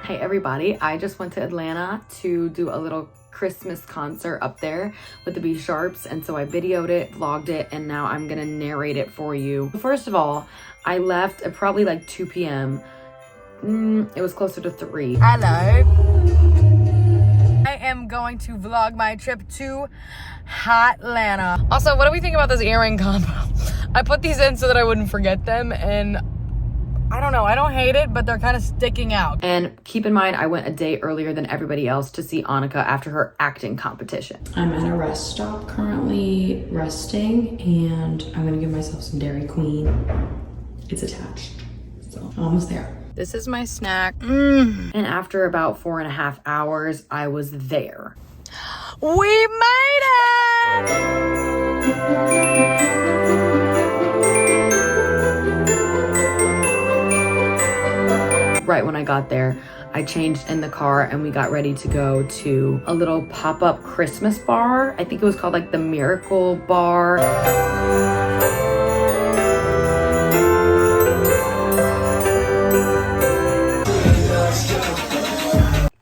Hey everybody, I just went to Atlanta to do a little Christmas concert up there with the B Sharps, and so I videoed it, vlogged it, and now I'm gonna narrate it for you. First of all, I left at probably like 2 p.m. It was closer to 3. Hello. I am going to vlog my trip to Atlanta. Also, what do we think about this earring combo? I put these in so that I wouldn't forget them, and I don't know, I don't hate it, but they're kind of sticking out. And keep in mind, I went a day earlier than everybody else to see Annika after her acting competition. I'm at a rest stop currently resting, and I'm gonna give myself some Dairy Queen. It's attached, so I'm almost there. This is my snack. And after about 4.5 hours, I was there. We made it! Right when I got there, I changed in the car and we got ready to go to a little pop-up Christmas bar. I think it was called like the Miracle Bar.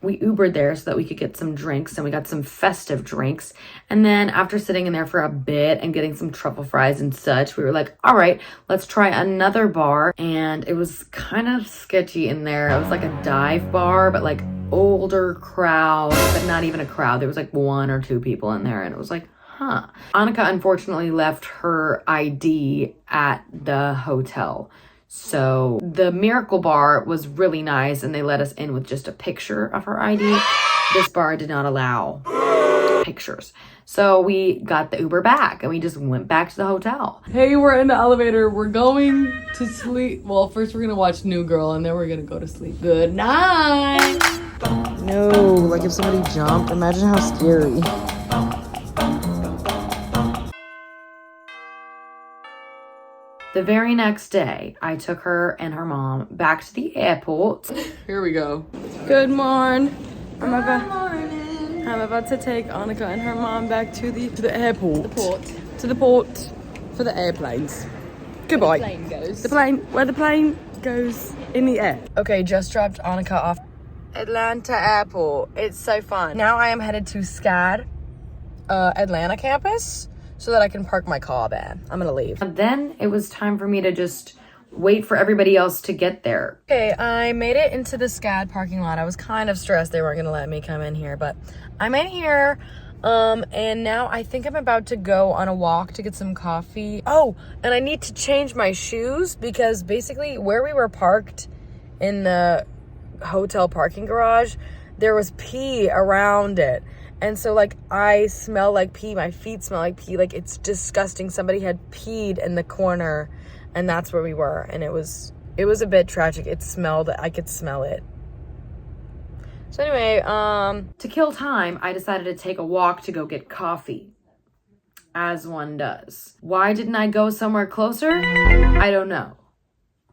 We Ubered there so that we could get some drinks, and we got some festive drinks. And then after sitting in there for a bit and getting some truffle fries and such, we were like, all right, let's try another bar. And it was kind of sketchy in there. It was like a dive bar, but like older crowd, but not even a crowd. There was like 1 or 2 people in there, and it was like, huh. Annika unfortunately left her ID at the hotel. So the Miracle Bar was really nice, and they let us in with just a picture of her ID. This bar did not allow pictures. So we got the Uber back and we just went back to the hotel. Hey, we're in the elevator. We're going to sleep. Well, first we're gonna watch New Girl and then we're gonna go to sleep. Good night. No, like if somebody jumped, imagine how scary. The very next day, I took her and her mom back to the airport. Here we go. Good morning. I'm about to take Annika and her mom back to the airport. To the port for the airplanes. Goodbye. Where the plane goes in the air. Okay, just dropped Annika off Atlanta Airport. It's so fun. Now I am headed to SCAD, Atlanta campus, so that I can park my car there. I'm gonna leave. And then it was time for me to just wait for everybody else to get there. Okay, I made it into the SCAD parking lot. I was kind of stressed they weren't gonna let me come in here, but I'm in here. And now I think I'm about to go on a walk to get some coffee. Oh, and I need to change my shoes because basically where we were parked in the hotel parking garage, there was pee around it. And so, like, I smell like pee. My feet smell like pee. Like, it's disgusting. Somebody had peed in the corner, and that's where we were. And it was a bit tragic. It smelled. I could smell it. So anyway, to kill time, I decided to take a walk to go get coffee, as one does. Why didn't I go somewhere closer? I don't know.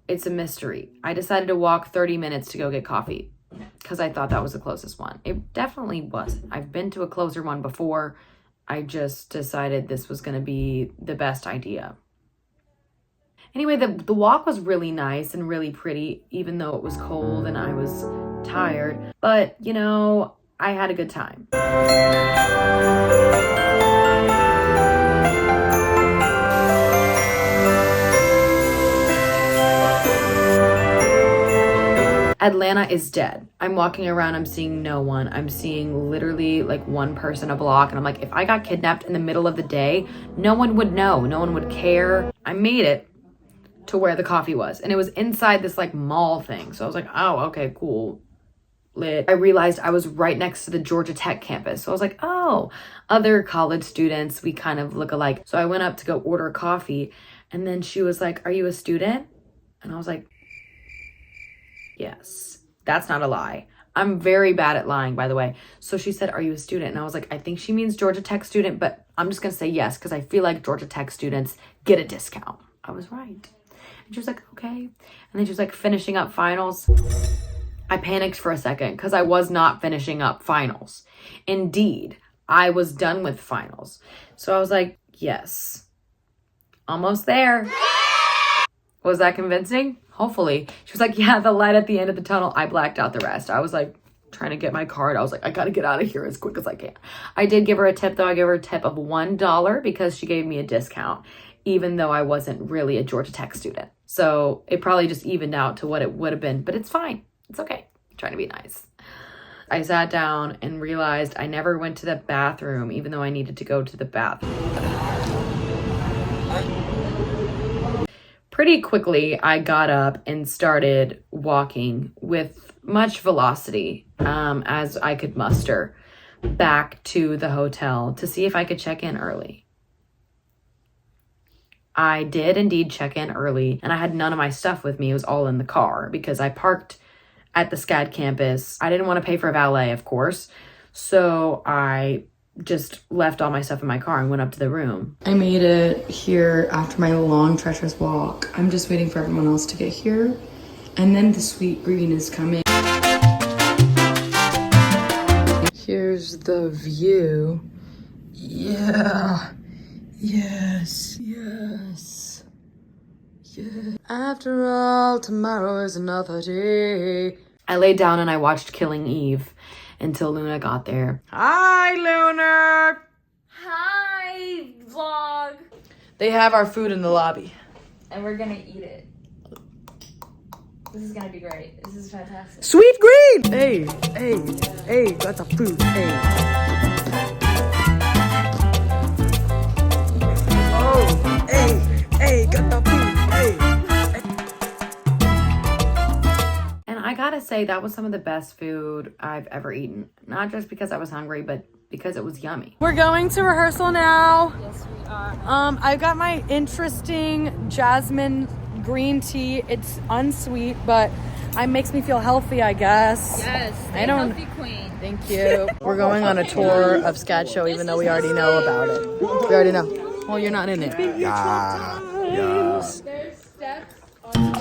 It's a mystery. I decided to walk 30 minutes to go get coffee, because I thought that was the closest one. It definitely wasn't. I've been to a closer one before. I just decided this was gonna be the best idea. Anyway, the walk was really nice and really pretty, even though it was cold and I was tired. But, you know, I had a good time. Atlanta is dead. I'm walking around, I'm seeing no one. I'm seeing literally like 1 person a block. And I'm like, if I got kidnapped in the middle of the day, no one would know. No one would care. I made it to where the coffee was. And it was inside this like mall thing. So I was like, oh, okay, cool. Lit. I realized I was right next to the Georgia Tech campus. So I was like, oh, other college students, we kind of look alike. So I went up to go order coffee. And then she was like, are you a student? And I was like, yes, that's not a lie. I'm very bad at lying, by the way. So she said, are you a student? And I was like, I think she means Georgia Tech student, but I'm just gonna say yes, because I feel like Georgia Tech students get a discount. I was right. And she was like, okay. And then she was like, finishing up finals. I panicked for a second because I was not finishing up finals. Indeed, I was done with finals. So I was like, yes, almost there. Was that convincing? hopefully. She was like, yeah, the light at the end of the tunnel. I blacked out the rest. I was like trying to get my card. I was like, I gotta get out of here as quick as I can. I did give her a tip though. I gave her a tip of $1 because she gave me a discount, even though I wasn't really a Georgia Tech student. So it probably just evened out to what it would have been, but it's fine. It's okay. I'm trying to be nice. I sat down and realized I never went to the bathroom, even though I needed to go to the bathroom. Pretty quickly, I got up and started walking with much velocity as I could muster back to the hotel to see if I could check in early. I did indeed check in early, and I had none of my stuff with me. It was all in the car because I parked at the SCAD campus. I didn't want to pay for valet, of course, so I just left all my stuff in my car and went up to the room. I made it here after my long, treacherous walk. I'm just waiting for everyone else to get here, and then the sweet green is coming. Here's the view. Yeah. Yes. Yes. Yeah. After all, tomorrow is another day. I laid down and I watched Killing Eve until Luna got there. Hi, Luna. Hi, vlog. They have our food in the lobby. And we're gonna eat it. This is gonna be great. This is fantastic. Sweet green! Hey, got the food, hey. Oh, hey, got the food, hey. And I gotta say, that was some of the best food I've ever eaten. Not just because I was hungry, but because it was yummy. We're going to rehearsal now. Yes, we are. I've got my interesting jasmine green tea. It's unsweet, but it makes me feel healthy, I guess. Yes, I don't. healthy queen. Thank you. We're going on a tour of SCAD Show, even though we already know about it. We already know. Well, you're not in it. Yeah. There's steps on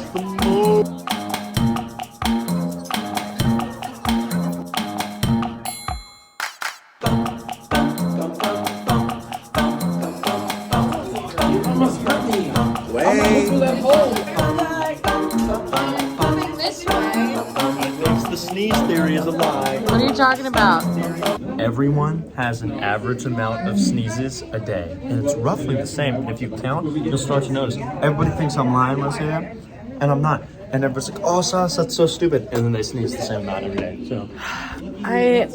The sneeze theory is a lie. What are you talking about? Everyone has an average amount of sneezes a day, and it's roughly the same. And if you count, you'll start to notice. Everybody thinks I'm lying when I say that, and I'm not. And everybody's like, "Oh, Sas, that's so stupid," and then they sneeze the same amount every day. So, I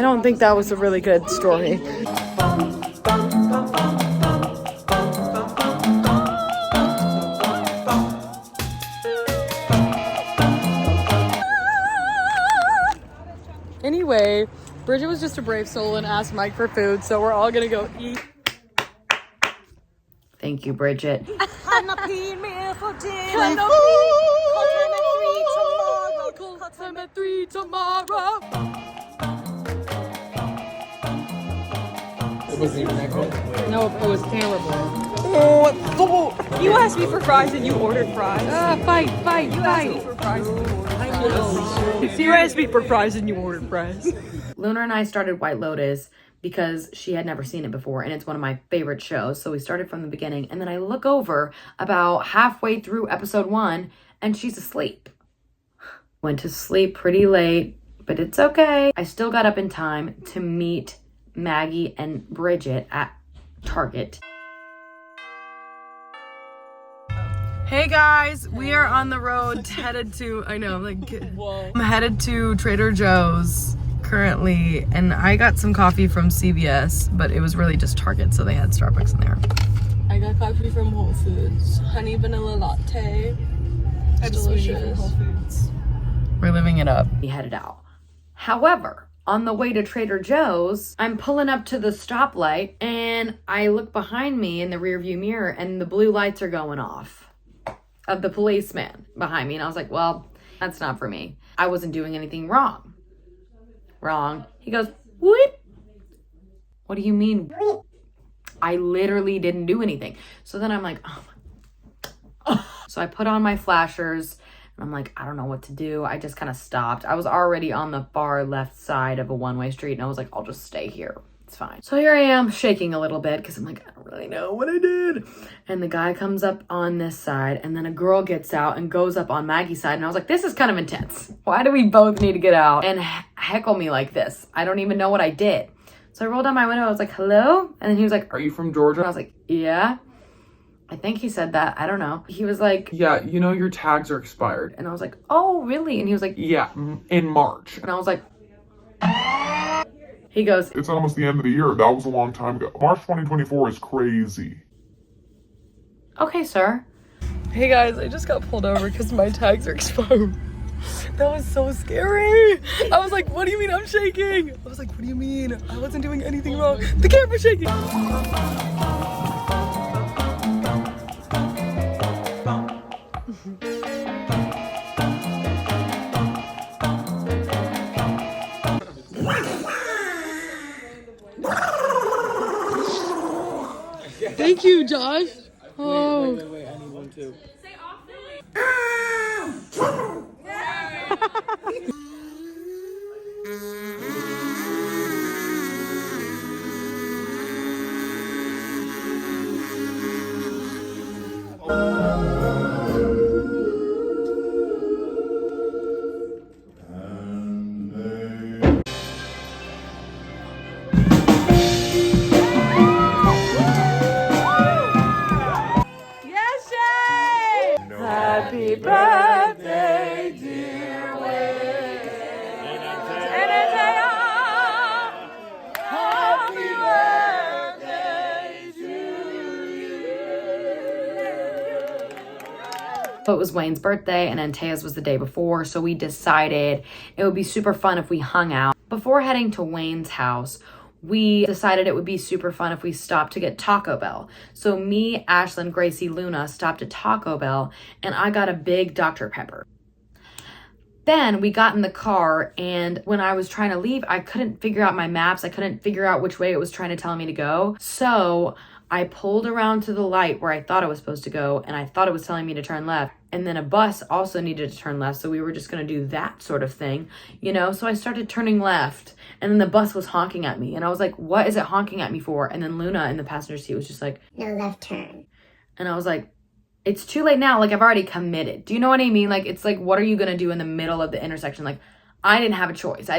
don't think that was a really good story. Anyway, Bridget was just a brave soul and asked Mike for food, so we're all gonna go eat. Thank you, Bridget. I'm not peeing me for dinner. Call time at 3 tomorrow. It wasn't even that good. No, it was terrible. Oh, you asked me for fries and you ordered fries. Fight. You asked me for fries and you ordered fries. You asked me for fries and you ordered fries. Luna and I started White Lotus because she had never seen it before, and it's one of my favorite shows. So we started from the beginning, and then I look over about halfway through episode 1, and she's asleep. Went to sleep pretty late, but it's okay. I still got up in time to meet Maggie and Bridget at Target. Hey guys, we are on the road headed to, I'm headed to Trader Joe's currently, and I got some coffee from CVS, but it was really just Target, so they had Starbucks in there. I got coffee from Whole Foods. Honey vanilla latte. It's delicious. Whole Foods. We're living it up. We headed out. However, on the way to Trader Joe's, I'm pulling up to the stoplight, and I look behind me in the rearview mirror, and the blue lights are going off of the policeman behind me. And I was like, well, that's not for me. I wasn't doing anything wrong. He goes, what? What do you mean? I literally didn't do anything. So then I'm like, oh my. So I put on my flashers, and I'm like, I don't know what to do. I just kind of stopped. I was already on the far left side of a one-way street, and I was like, I'll just stay here It's fine. So here I am shaking a little bit because I'm like, I don't really know what I did. And the guy comes up on this side and then a girl gets out and goes up on Maggie's side. And I was like, this is kind of intense. Why do we both need to get out and heckle me like this? I don't even know what I did. So I rolled down my window. I was like, hello? And then he was like, are you from Georgia? and I was like, yeah. I think he said that. I don't know. He was like, yeah, you know your tags are expired. and I was like, oh, really? And he was like, Yeah, in March. and I was like, he goes, It's almost the end of the year. That was a long time ago. March 2024 is crazy. okay, sir. Hey guys, I just got pulled over because my tags are expired. That was so scary. I was like, what do you mean I'm shaking? I was like, what do you mean? I wasn't doing anything wrong. The camera's shaking. Thank you, Josh. Oh. Wait, I need one too. Happy birthday, dear Wayne. Happy birthday to you. So it was Wayne's birthday and Antea's was the day before, so we decided it would be super fun if we hung out. Before heading to Wayne's house, we decided it would be super fun if we stopped to get Taco Bell. So me, Ashlyn, Gracie, Luna stopped at Taco Bell and I got a big Dr. Pepper. Then we got in the car and when I was trying to leave, I couldn't figure out my maps. I couldn't figure out which way it was trying to tell me to go. So I pulled around to the light where I thought I was supposed to go and I thought it was telling me to turn left. And then a bus also needed to turn left. So we were just going to do that sort of thing, you know? So I started turning left and then the bus was honking at me. And I was like, what is it honking at me for? And then Luna in the passenger seat was just like, no left turn. And I was like, it's too late now. Like I've already committed. Do you know what I mean? Like, it's like, what are you going to do in the middle of the intersection? Like I didn't have a choice.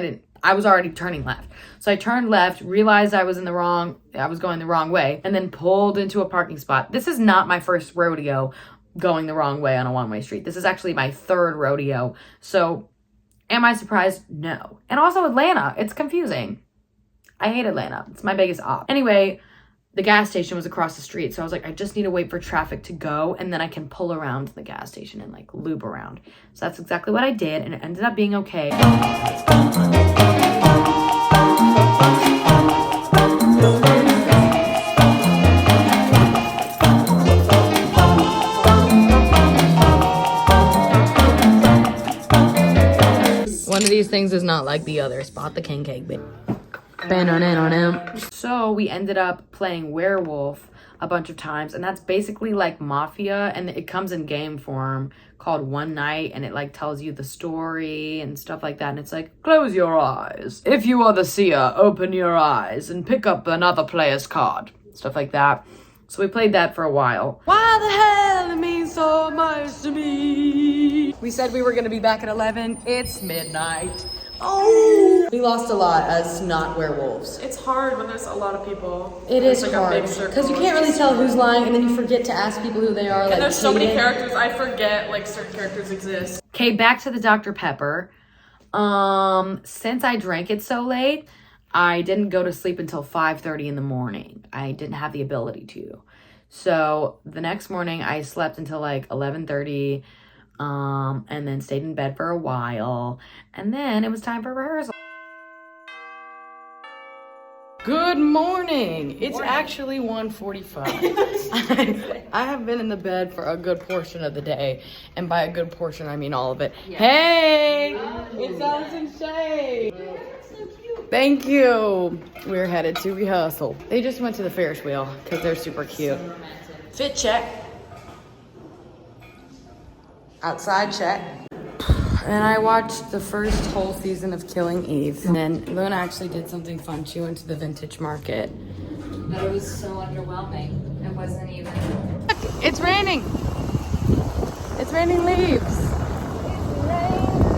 I was already turning left. So I turned left, realized I was going the wrong way, and then pulled into a parking spot. This is not my first rodeo going the wrong way on a one-way street. This is actually my third rodeo. So am I surprised? No. And also Atlanta, it's confusing. I hate Atlanta. It's my biggest op. Anyway, the gas station was across the street. So I was like, I just need to wait for traffic to go and then I can pull around the gas station and like loop around. So that's exactly what I did and it ended up being okay. One of these things is not like the other. Spot the king cake, bitch. So we ended up playing werewolf a bunch of times, and that's basically like Mafia, and it comes in game form called One Night, and it like tells you the story and stuff like that, and it's like, close your eyes. If you are the seer, open your eyes and pick up another player's card. Stuff like that. So we played that for a while. Why the hell it means so much to me? We said we were gonna be back at 11. It's midnight. Oh! We lost a lot as not werewolves. It's hard when there's a lot of people. It is like hard because you can't really tell who's lying, and then you forget to ask people who they are. And like there's so many Kaden. characters, I forget like certain characters exist. Okay, back to the Dr. Pepper. Since I drank it so late, I didn't go to sleep until 5:30 in the morning. I didn't have the ability to. So the next morning I slept until like 11:30, and then stayed in bed for a while, and then it was time for rehearsal. Good morning. It's actually 1:45. I have been in the bed for a good portion of the day, and by a good portion I mean all of it. Yeah. Hey, it's Allison Shay. Thank you. We're headed to rehearsal. They just went to the Ferris wheel because they're super cute. Fit check. Outside check. And I watched the first whole season of Killing Eve. And then Luna actually did something fun. She went to the vintage market. But it was so underwhelming. It wasn't even. It's raining. It's raining leaves.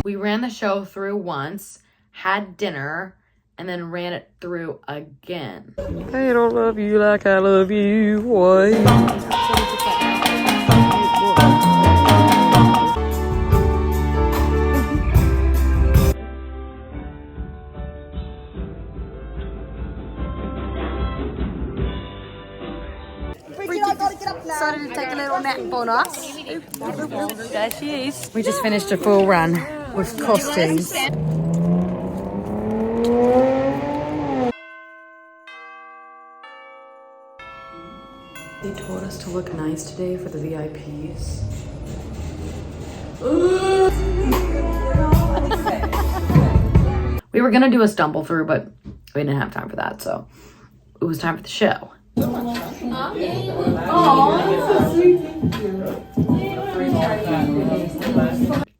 We ran the show through once, had dinner, and then ran it through again. I don't love you like I love you. Why? Decided to take a little nap on us. There she is. We just finished a full run with costumes. They told us to look nice today for the VIPs. We were gonna do a stumble through, but we didn't have time for that, so it was time for the show.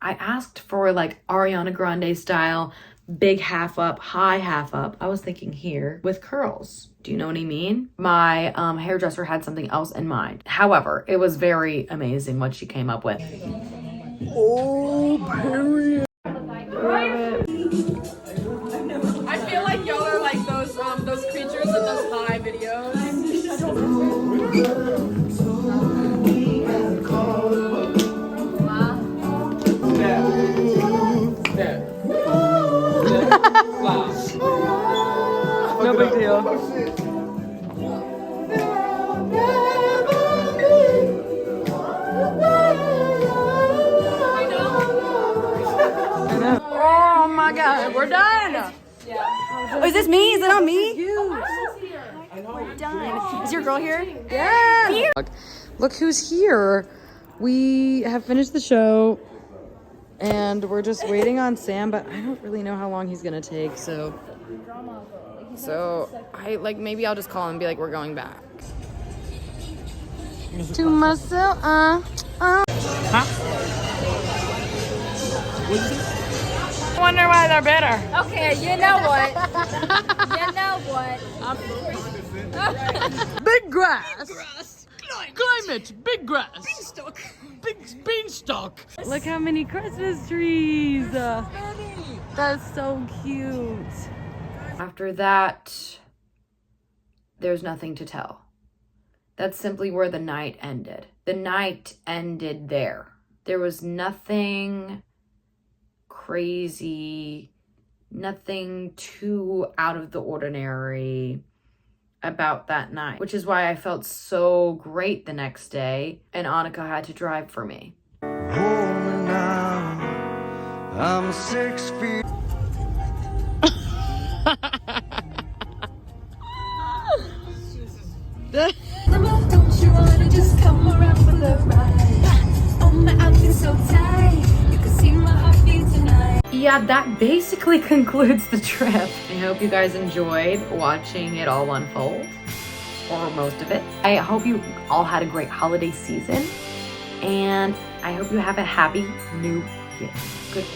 I asked for like Ariana Grande style, big half up, high half up. I was thinking here with curls. Do you know what I mean? My hairdresser had something else in mind. However, it was very amazing what she came up with. Oh, period. I feel like y'all are like those creatures in those high videos. No big deal. Oh my God, we're done. Oh, is this me? Is it on me? We're done. Is your girl here? Yeah. Look who's here. We have finished the show and we're just waiting on Sam, but I don't really know how long he's gonna take, so I like maybe I'll just call him and be like, we're going back. To myself, Huh? I wonder why they're better. Okay, you know what? You know what? Big grass. Climate. Big grass. Big beanstalk. Look how many Christmas trees. That's so cute. After that, there's nothing to tell. That's simply where the night ended. The night ended there. There was nothing crazy, nothing too out of the ordinary about that night, which is why I felt so great the next day and Annika had to drive for me. I'm 6 feet. Don't you wanna just come around for the ride? Oh, my outfit's so tight. You can see my heartbeat tonight. Yeah, that basically concludes the trip. I hope you guys enjoyed watching it all unfold, or most of it. I hope you all had a great holiday season, and I hope you have a happy new year. Good.